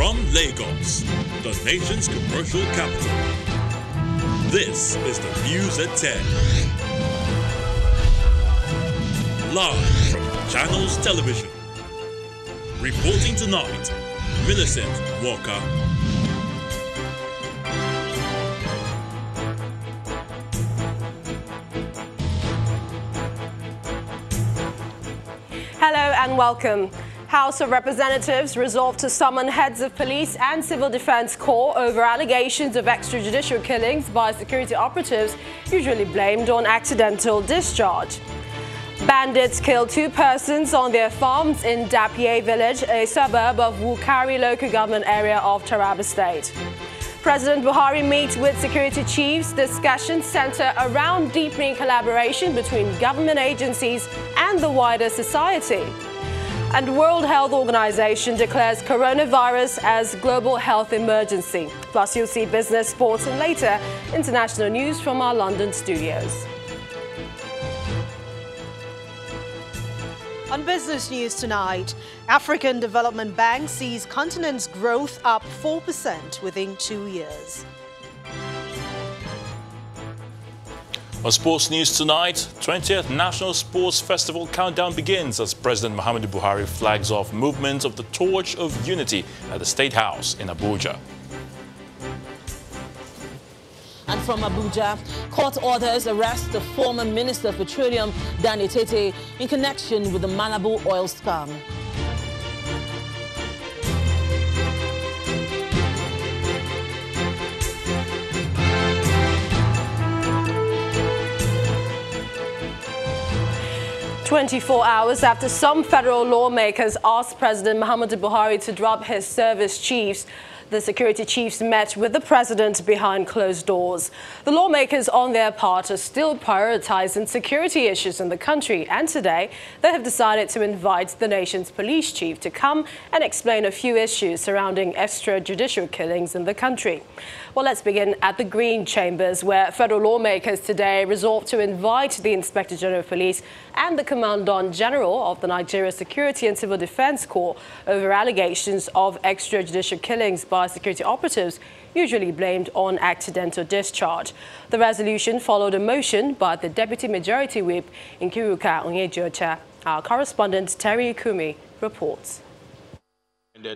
From Lagos, the nation's commercial capital, this is the News at 10. Live from Channels Television. Reporting tonight, Millicent Walker. Hello and welcome. House of Representatives resolved to summon heads of police and civil defense corps over allegations of extrajudicial killings by security operatives usually blamed on accidental discharge. Bandits killed 2 persons on their farms in Dapye village, a suburb of Wukari local government area of Taraba State. President Buhari meets with security chiefs. Discussions center around deepening collaboration between government agencies and the wider society. And World Health Organization declares coronavirus as global health emergency. Plus, you'll see business, sports, and later, international news from our London studios. On business news tonight, African Development Bank sees continent's growth up 4% within 2 years. On sports news tonight, 20th National Sports Festival countdown begins as President Muhammadu Buhari flags off movement of the Torch of Unity at the State House in Abuja. And from Abuja, court orders arrest the former Minister of Petroleum, Danny Tete, in connection with the Manabu oil scam. "24 hours after some federal lawmakers asked President Muhammadu Buhari to drop his service chiefs, the security chiefs met with the president behind closed doors. The lawmakers, on their part, are still prioritizing security issues in the country, and today they have decided to invite the nation's police chief to come and explain a few issues surrounding extrajudicial killings in the country. Well, let's begin at the Green Chambers, where federal lawmakers today resolved to invite the Inspector General of Police and the Commandant General of the Nigeria Security and Civil Defense Corps over allegations of extrajudicial killings by security operatives usually blamed on accidental discharge. The resolution followed a motion by the Deputy Majority Whip Nkiruka Onyejocha. Our correspondent Terry Ikumi reports.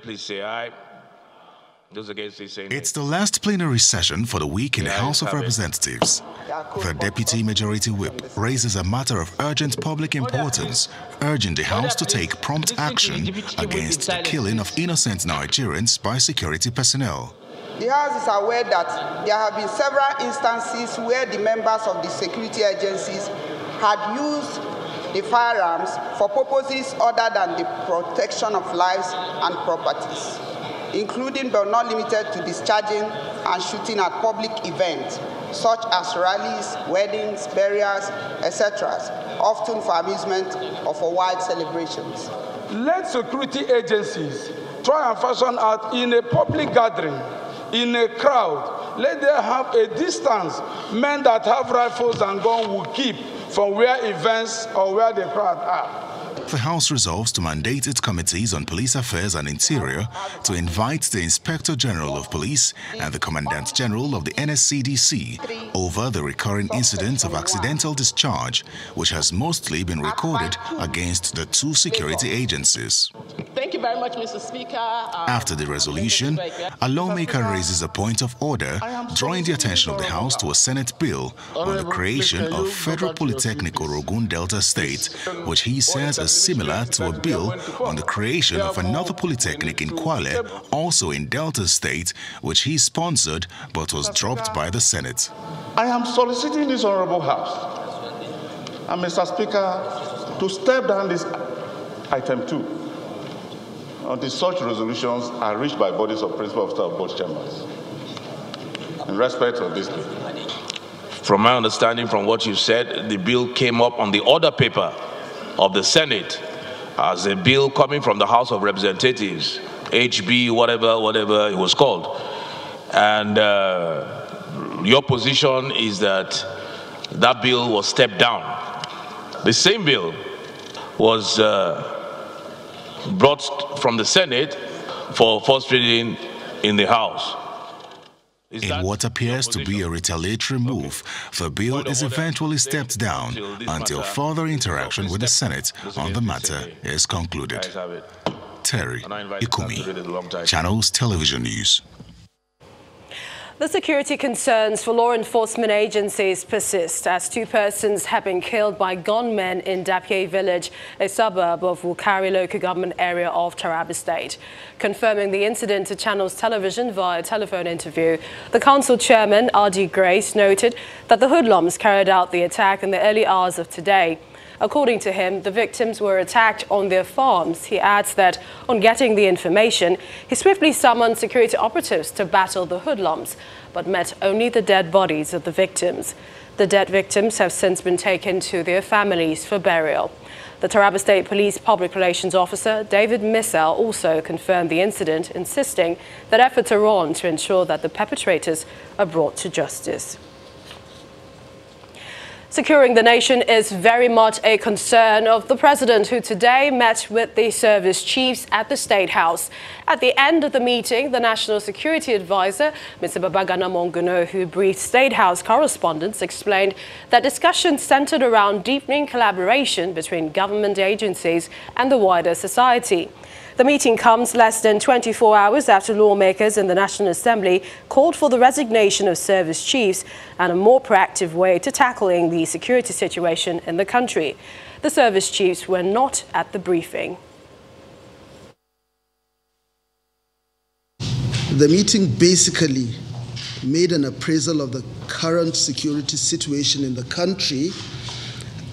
Please say aye. Those against this say nay. It's the last plenary session for the week in the House of Representatives. The Deputy Majority Whip raises a matter of urgent public importance, urging the House to take prompt action against the killing of innocent Nigerians by security personnel. The House is aware that there have been several instances where the members of the security agencies had used the firearms for purposes other than the protection of lives and properties, including but not limited to discharging and shooting at public events such as rallies, weddings, burials, etc., often for amusement or for wild celebrations. Let security agencies try and fashion out in a public gathering, in a crowd. Let them have a distance men that have rifles and guns will keep from where events or where the crowd are. The House resolves to mandate its committees on police affairs and interior to invite the Inspector General of Police and the Commandant General of the NSCDC over the recurring incidents of accidental discharge, which has mostly been recorded against the 2 security agencies. Thank you very much, Mr. Speaker. After the resolution, a lawmaker raises a point of order, drawing the attention of the House to a Senate bill on the creation of Federal Polytechnic Orogun Delta State, which he says is similar to a bill on the creation of another polytechnic in Kwale, also in Delta State, which he sponsored but was dropped by the Senate. I am soliciting this Honorable House and Mr. Speaker to step down this item 2 until such resolutions are reached by bodies of principal officers of both chambers in respect of this bill. From my understanding, from what you said, the bill came up on the order paper of the Senate as a bill coming from the House of Representatives, HB, whatever it was called. And your position is that that bill was stepped down. The same bill was brought from the Senate for first reading in the House. In what appears to be a retaliatory move, the bill is eventually stepped down until further interaction with the Senate on the matter is concluded. Terry Ikumi, Channels Television News. The security concerns for law enforcement agencies persist as 2 persons have been killed by gunmen in Dapye village, a suburb of Wukari local government area of Taraba State. Confirming the incident to Channels Television via telephone interview, the council chairman, R.D. Grace, noted that the hoodlums carried out the attack in the early hours of today. According to him, the victims were attacked on their farms. He adds that on getting the information, he swiftly summoned security operatives to battle the hoodlums, but met only the dead bodies of the victims. The dead victims have since been taken to their families for burial. The Taraba State Police Public Relations Officer, David Missel, also confirmed the incident, insisting that efforts are on to ensure that the perpetrators are brought to justice. Securing the nation is very much a concern of the president, who today met with the service chiefs at the State House. At the end of the meeting, the National Security Advisor, Mr. Babagana Monguno, who briefed State House correspondents, explained that discussions centered around deepening collaboration between government agencies and the wider society. The meeting comes less than 24 hours after lawmakers in the National Assembly called for the resignation of service chiefs and a more proactive way to tackling the security situation in the country. The service chiefs were not at the briefing. The meeting basically made an appraisal of the current security situation in the country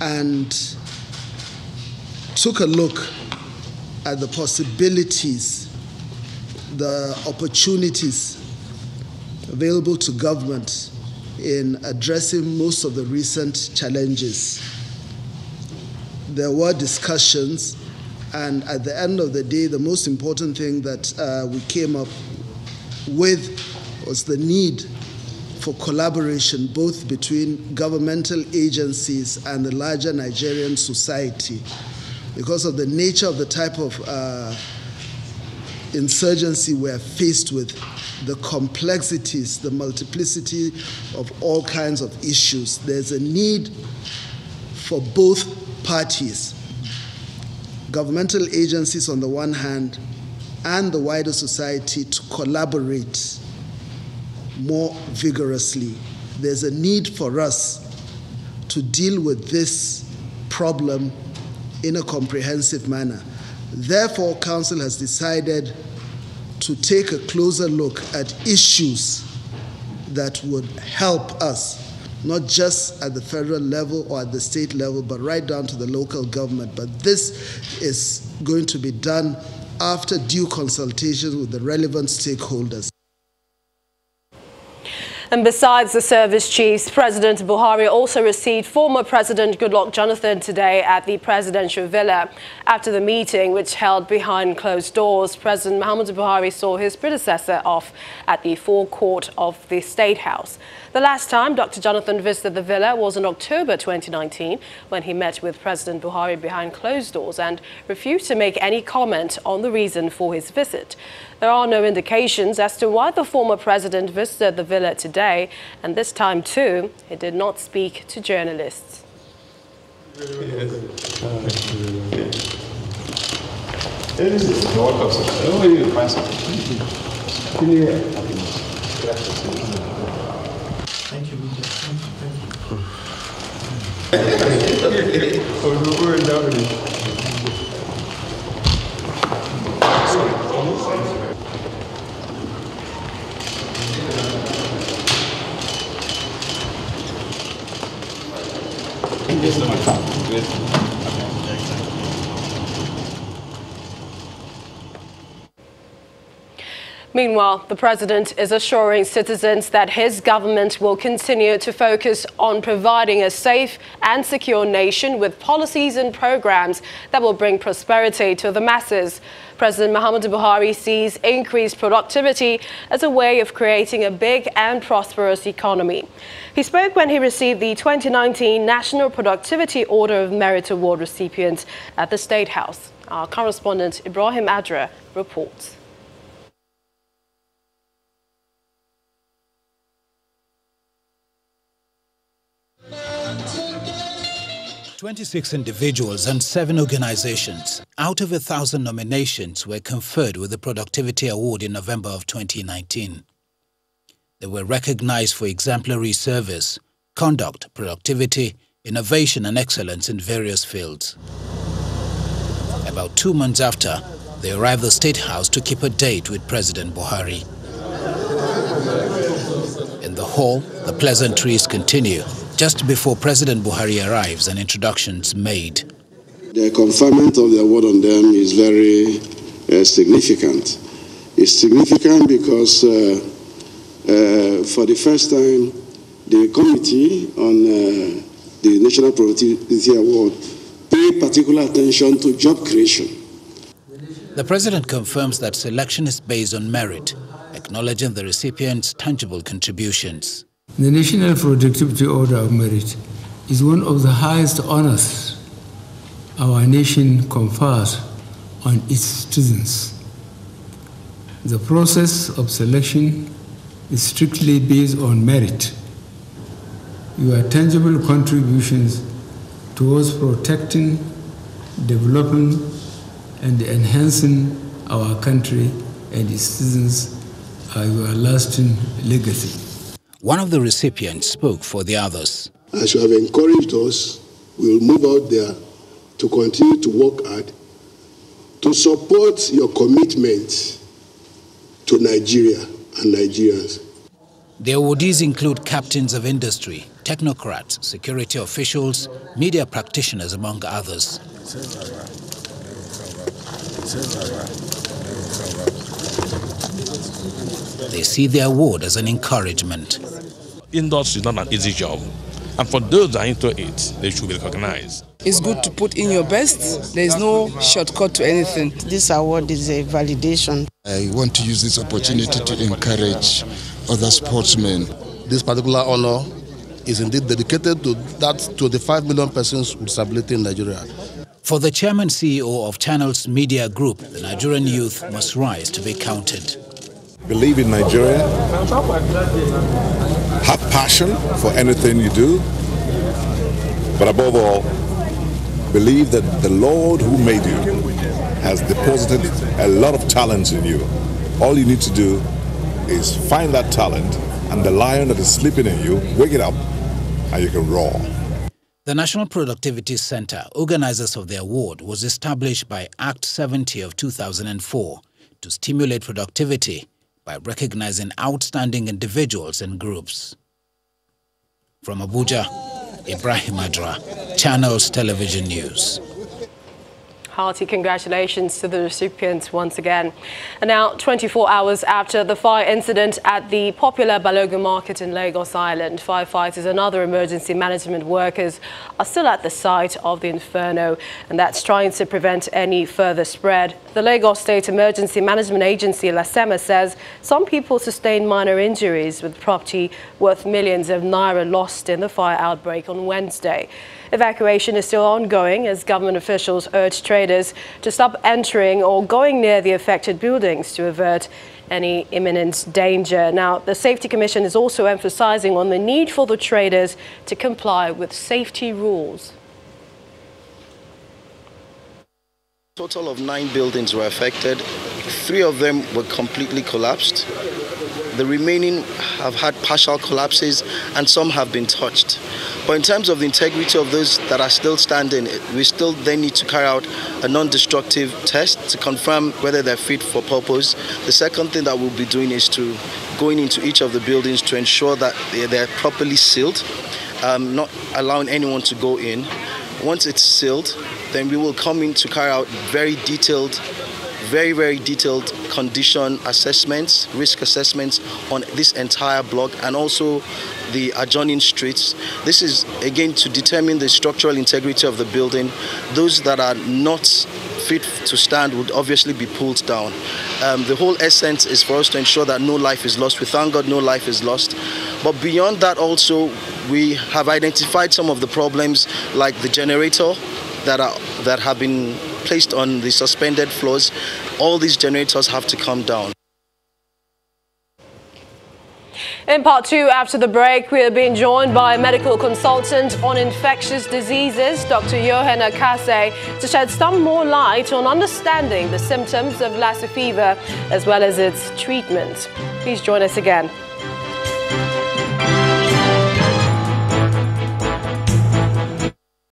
and took a look at the possibilities, the opportunities available to government in addressing most of the recent challenges. There were discussions, and at the end of the day, the most important thing that we came up with was the need for collaboration both between governmental agencies and the larger Nigerian society. Because of the nature of the type of insurgency we're faced with, the complexities, the multiplicity of all kinds of issues, there's a need for both parties, governmental agencies on the one hand, and the wider society to collaborate more vigorously. There's a need for us to deal with this problem in a comprehensive manner. Therefore, Council has decided to take a closer look at issues that would help us, not just at the federal level or at the state level, but right down to the local government. But this is going to be done after due consultation with the relevant stakeholders. And besides the service chiefs, President Buhari also received former President Goodluck Jonathan today at the presidential villa. After the meeting, which held behind closed doors, President Muhammadu Buhari saw his predecessor off at the forecourt of the State House. The last time Dr. Jonathan visited the villa was in October 2019, when he met with President Buhari behind closed doors and refused to make any comment on the reason for his visit. There are no indications as to why the former president visited the villa today, and this time too, he did not speak to journalists. Meanwhile, the president is assuring citizens that his government will continue to focus on providing a safe and secure nation with policies and programs that will bring prosperity to the masses. President Muhammadu Buhari sees increased productivity as a way of creating a big and prosperous economy. He spoke when he received the 2019 National Productivity Order of Merit Award recipient at the State House. Our correspondent Ibrahim Adra reports. 26 individuals and 7 organizations out of 1,000 nominations were conferred with the Productivity Award in November of 2019. They were recognized for exemplary service, conduct, productivity, innovation and excellence in various fields. About 2 months after, they arrived at the State House to keep a date with President Buhari. In the hall, the pleasantries continue. Just before President Buhari arrives and introductions made. The conferment of the award on them is very significant. It's significant because for the first time, the committee on the National Productivity Award paid particular attention to job creation. The President confirms that selection is based on merit, acknowledging the recipients' tangible contributions. The National Productivity Order of Merit is one of the highest honors our nation confers on its citizens. The process of selection is strictly based on merit. Your tangible contributions towards protecting, developing, and enhancing our country and its citizens are your lasting legacy. One of the recipients spoke for the others. As you have encouraged us, we will move out there to continue to work hard to support your commitment to Nigeria and Nigerians. The awardees include captains of industry, technocrats, security officials, media practitioners, among others. They see the award as an encouragement. Industry is not an easy job, and for those that are into it, they should be recognized. It's good to put in your best. There is no shortcut to anything. This award is a validation. I want to use this opportunity to encourage other sportsmen. This particular honor is indeed dedicated to that 25 million persons with disability in Nigeria. For the chairman CEO of Channels Media Group, the Nigerian youth must rise to be counted. Believe in Nigeria, have passion for anything you do, but above all, believe that the Lord who made you has deposited a lot of talents in you. All you need to do is find that talent, and the lion that is sleeping in you, wake it up, and you can roar. The National Productivity Center, organizers of the award, was established by Act 70 of 2004 to stimulate productivity by recognizing outstanding individuals and groups. From Abuja, Ibrahim Adra, Channels Television News. Hearty congratulations to the recipients once again. And now, 24 hours after the fire incident at the popular Balogun Market in Lagos Island, firefighters and other emergency management workers are still at the site of the inferno, and that's trying to prevent any further spread. The Lagos State Emergency Management Agency, LASEMA, says some people sustained minor injuries, with property worth millions of naira lost in the fire outbreak on Wednesday. Evacuation is still ongoing as government officials urge traders to stop entering or going near the affected buildings to avert any imminent danger. Now, the Safety Commission is also emphasizing on the need for the traders to comply with safety rules. A total of 9 buildings were affected. 3 of them were completely collapsed. The remaining have had partial collapses and some have been touched. But in terms of the integrity of those that are still standing, we still then need to carry out a non-destructive test to confirm whether they're fit for purpose. The second thing that we'll be doing is to going into each of the buildings to ensure that they're properly sealed, not allowing anyone to go in. Once it's sealed, then we will come in to carry out very detailed condition assessments, risk assessments on this entire block and also the adjoining streets. This is again to determine the structural integrity of the building. Those that are not fit to stand would obviously be pulled down. The whole essence is for us to ensure that no life is lost. We thank God no life is lost. But beyond that also, we have identified some of the problems like the generator that have been placed on the suspended floors. All these generators have to come down. In part 2, after the break, we are being joined by a medical consultant on infectious diseases, Dr. Johan Akase, to shed some more light on understanding the symptoms of Lassa fever as well as its treatment. Please join us again.